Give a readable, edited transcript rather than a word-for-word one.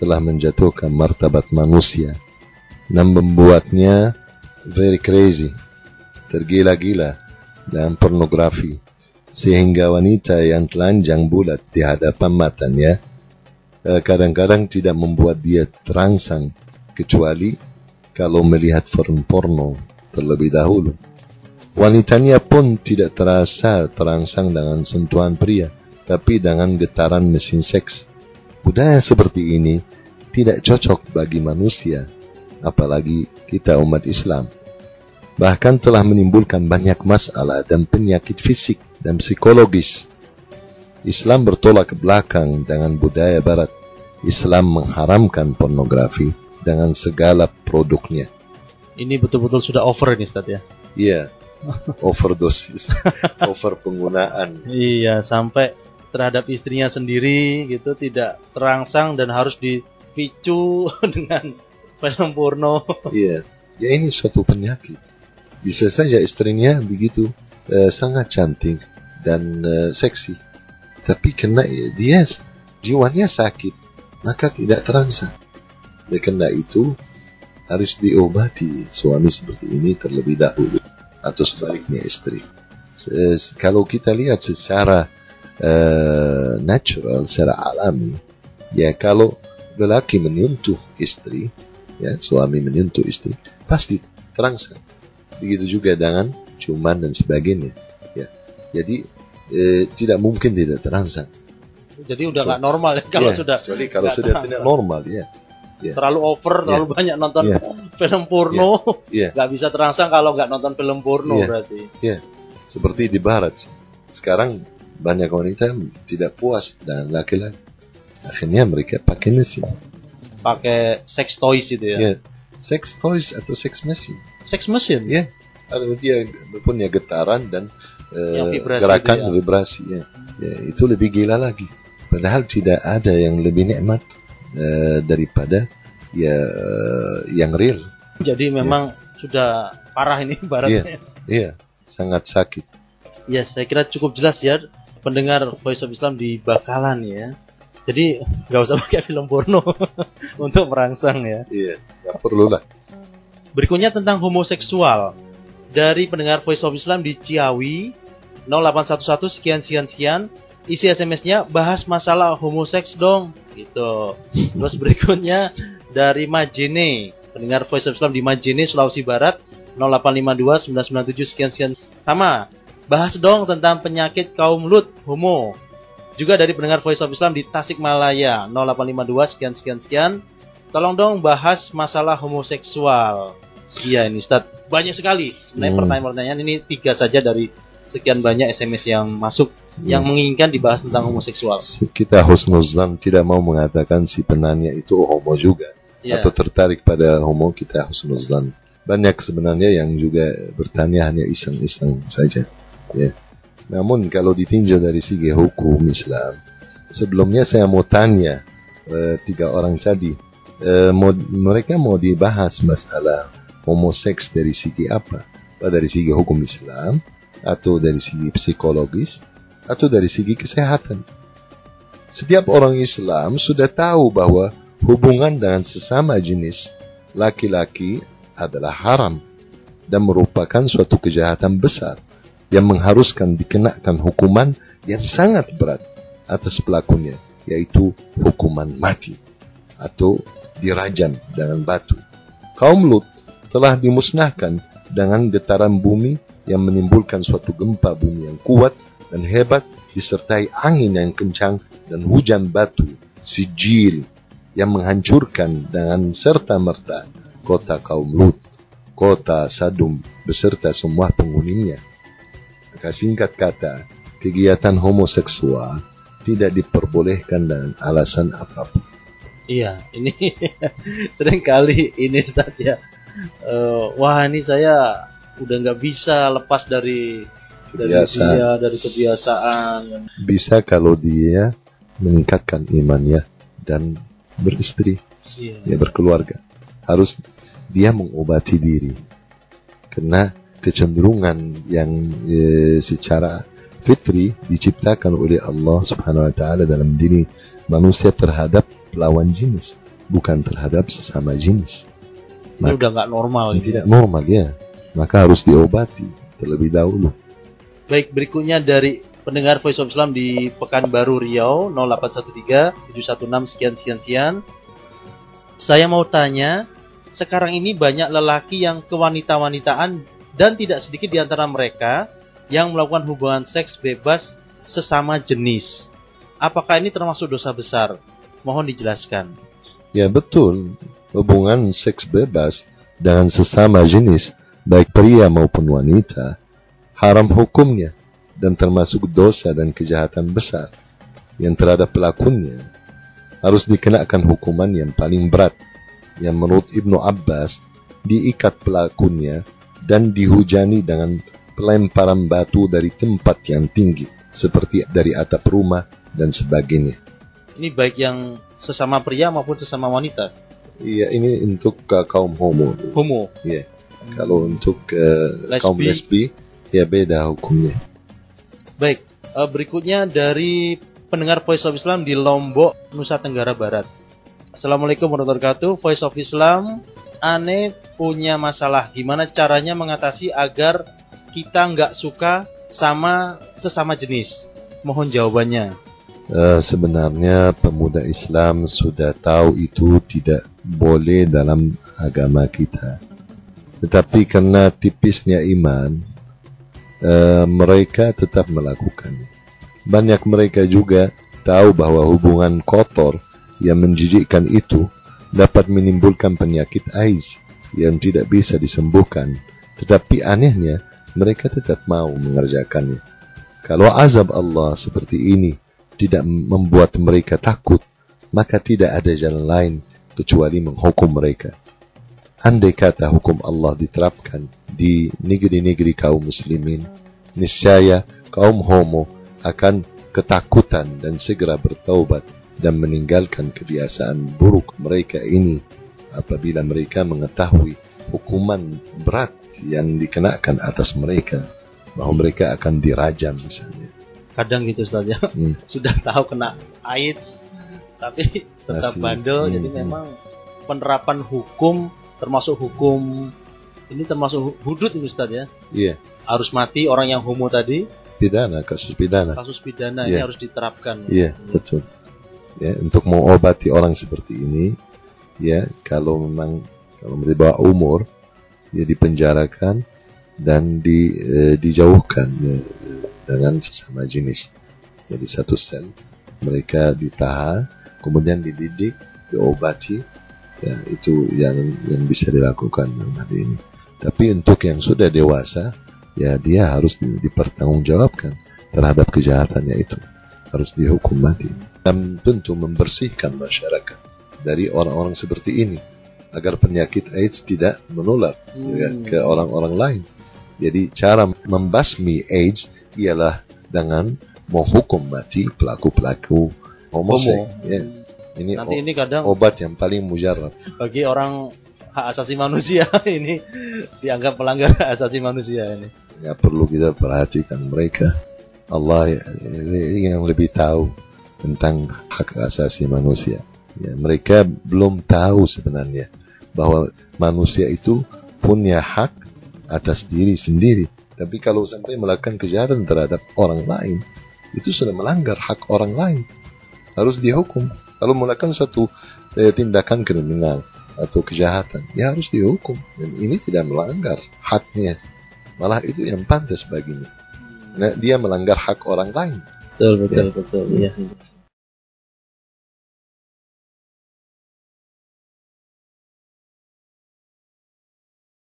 telah menjatuhkan martabat manusia dan membuatnya very crazy, tergila-gila dengan pornografi, sehingga wanita yang telanjang bulat di hadapan matanya kadang-kadang tidak membuat dia terangsang, kecuali kalau melihat film porno terlebih dahulu. Wanitanya pun tidak terasa terangsang dengan sentuhan pria, tapi dengan getaran mesin seks. Budaya seperti ini tidak cocok bagi manusia, apalagi kita umat Islam. Bahkan telah menimbulkan banyak masalah dan penyakit fisik dan psikologis. Islam bertolak ke belakang dengan budaya barat. Islam mengharamkan pornografi dengan segala produknya. Ini betul-betul sudah over ini Ustaz ya? Iya, overdosis, over penggunaan. Iya, sampai terhadap istrinya sendiri gitu tidak terangsang dan harus dipicu dengan film porno. Iya, ya ini suatu penyakit. Bisa saja istrinya begitu sangat cantik dan seksi, tapi karena dia jiwanya sakit, maka tidak terangsang. Oleh karena itu harus diobati suami seperti ini terlebih dahulu, atau sebaliknya istri. Kalau kita lihat secara natural, secara alami, ya kalau lelaki menyentuh istri, ya suami menyentuh istri, pasti terangsang. Begitu juga dengan ciuman dan sebagainya. Ya, jadi tidak mungkin tidak terangsang. Jadi udah nggak normal ya kalau sudah. Kecuali kalau sudah tidak normal, ya. Terlalu over, terlalu banyak nonton film porno, nggak bisa terangsang kalau nggak nonton film porno berarti. Ya, seperti di barat sekarang banyak wanita tidak puas dan laki-laki, akhirnya mereka pakai mesin, pakai sex toys itu ya. Sex toys atau sex machine. Sex machine? Ya, kalau dia punya getaran dan gerakan vibrasi, ya, itu lebih gila lagi. Padahal tidak ada yang lebih nikmat daripada yang real. Jadi memang sudah parah ini baratnya. Iya, sangat sakit. Ya, saya kira cukup jelas ya pendengar Voice of Islam di Bakalan ya. Jadi nggak usah pakai film porno untuk merangsang ya. Iya, nggak perlu lah. Berikutnya tentang homoseksual dari pendengar Voice of Islam di Ciawi 0811 sekian. Isi SMS-nya bahas masalah homoseks dong gitu. Terus berikutnya dari Majene, pendengar Voice of Islam di Majene Sulawesi Barat 0852 997 sekian. Sama, bahas dong tentang penyakit kaum Lut homo. Juga dari pendengar Voice of Islam di Tasikmalaya 0852 sekian. Tolong dong bahas masalah homoseksual. Iya ini Ustaz, banyak sekali sebenarnya pertanyaan-pertanyaan ini 3 saja dari sekian banyak SMS yang masuk yang menginginkan dibahas tentang homoseksual. Kita husnuzan, tidak mau mengatakan si penanya itu homo juga atau tertarik pada homo, kita husnuzan. Banyak sebenarnya yang juga bertanya hanya iseng-iseng saja. Ya. Namun kalau ditinjau dari segi hukum Islam, sebelumnya saya mau tanya 3 orang tadi, mereka mau dibahas masalah homoseks dari segi apa? Dari segi hukum Islam, atau dari segi psikologis, atau dari segi kesehatan. Setiap orang Islam sudah tahu bahwa hubungan dengan sesama jenis laki-laki adalah haram dan merupakan suatu kejahatan besar yang mengharuskan dikenakan hukuman yang sangat berat atas pelakunya, yaitu hukuman mati atau dirajam dengan batu. Kaum Lut telah dimusnahkan dengan getaran bumi yang menimbulkan suatu gempa bumi yang kuat dan hebat disertai angin yang kencang dan hujan batu sijil yang menghancurkan dengan serta-merta kota kaum Lut, kota Sadum beserta semua penghuninya. Maka singkat kata, kegiatan homoseksual tidak diperbolehkan dengan alasan apapun. Iya, ini seringkali ini Ustaz ya. Wah ini saya udah nggak bisa lepas dari kebiasaan. Bisa kalau dia meningkatkan imannya dan beristri, ya berkeluarga. Harus dia mengobati diri, karena kecenderungan yang secara fitri diciptakan oleh Allah Subhanahu Wa Taala dalam diri manusia terhadap lawan jenis. bukan terhadap sesama jenis. Ini udah nggak normal. Tidak normal ya. Maka harus diobati terlebih dahulu. Baik, berikutnya dari pendengar Voice of Islam di Pekanbaru Riau 0813 716 sekian. Saya mau tanya, sekarang ini banyak lelaki yang kewanita-wanitaan dan tidak sedikit di antara mereka yang melakukan hubungan seks bebas sesama jenis. Apakah ini termasuk dosa besar? Mohon dijelaskan. Ya betul, hubungan seks bebas dengan sesama jenis, baik pria maupun wanita, haram hukumnya dan termasuk dosa dan kejahatan besar yang terhadap pelakunya harus dikenakan hukuman yang paling berat, yang menurut Ibnu Abbas diikat pelakunya dan dihujani dengan pelemparan batu dari tempat yang tinggi seperti dari atap rumah dan sebagainya. Ini baik yang sesama pria maupun sesama wanita? Iya, ini untuk kaum homo. Homo? Iya. Kalau untuk kaum lesbi, ya beda hukumnya. Baik, berikutnya dari pendengar Voice of Islam di Lombok, Nusa Tenggara Barat. Assalamualaikum warahmatullahi wabarakatuh. Voice of Islam, Ane punya masalah. Gimana caranya mengatasi agar kita nggak suka sama sesama jenis? Mohon jawabannya. Sebenarnya pemuda Islam sudah tahu itu tidak boleh dalam agama kita. Tetapi karena tipisnya iman, mereka tetap melakukannya. Banyak mereka juga tahu bahwa hubungan kotor yang menjijikkan itu dapat menimbulkan penyakit AIDS yang tidak bisa disembuhkan. Tetapi anehnya, mereka tetap mau mengerjakannya. Kalau azab Allah seperti ini tidak membuat mereka takut, maka tidak ada jalan lain kecuali menghukum mereka. Andai kata hukum Allah diterapkan di negeri-negeri kaum muslimin, niscaya kaum homo akan ketakutan dan segera bertaubat dan meninggalkan kebiasaan buruk mereka ini apabila mereka mengetahui hukuman berat yang dikenakan atas mereka, bahwa mereka akan dirajam misalnya. Kadang gitu Ustaz ya, sudah tahu kena AIDS tapi tetap bandel. Jadi memang penerapan hukum, termasuk hukum ini termasuk hudud ini Ustaz ya. Iya. Harus mati orang yang homo tadi. Pidana, kasus pidana. Kasus pidana ini harus diterapkan. Iya, betul. Ya, untuk mengobati orang seperti ini, ya kalau memang di bawah umur, ya dipenjarakan dan dijauhkan ya, dengan sesama jenis. Jadi satu sel, mereka ditahan, kemudian dididik, diobati. Ya, itu yang bisa dilakukan dalam hari ini. Tapi untuk yang sudah dewasa, ya dia harus dipertanggungjawabkan terhadap kejahatannya itu, harus dihukum mati. Dan tentu membersihkan masyarakat dari orang-orang seperti ini agar penyakit AIDS tidak menular ke orang-orang lain. Jadi cara membasmi AIDS ialah dengan menghukum mati pelaku-pelaku homoseks. Ya. Ini kadang obat yang paling mujarab bagi orang hak asasi manusia. Ini dianggap pelanggar hak asasi manusia ini. Ya perlu kita perhatikan mereka. Allah yang lebih tahu tentang hak asasi manusia. Ya, mereka belum tahu sebenarnya bahwa manusia itu punya hak atas diri sendiri. Tapi kalau sampai melakukan kejahatan terhadap orang lain, itu sudah melanggar hak orang lain. Harus dihukum. Kalau melakukan satu tindakan kriminal atau kejahatan, ya harus dihukum. Dan ini tidak melanggar haknya. Malah itu yang pantas baginya. Nah, dia melanggar hak orang lain. Betul. Ya.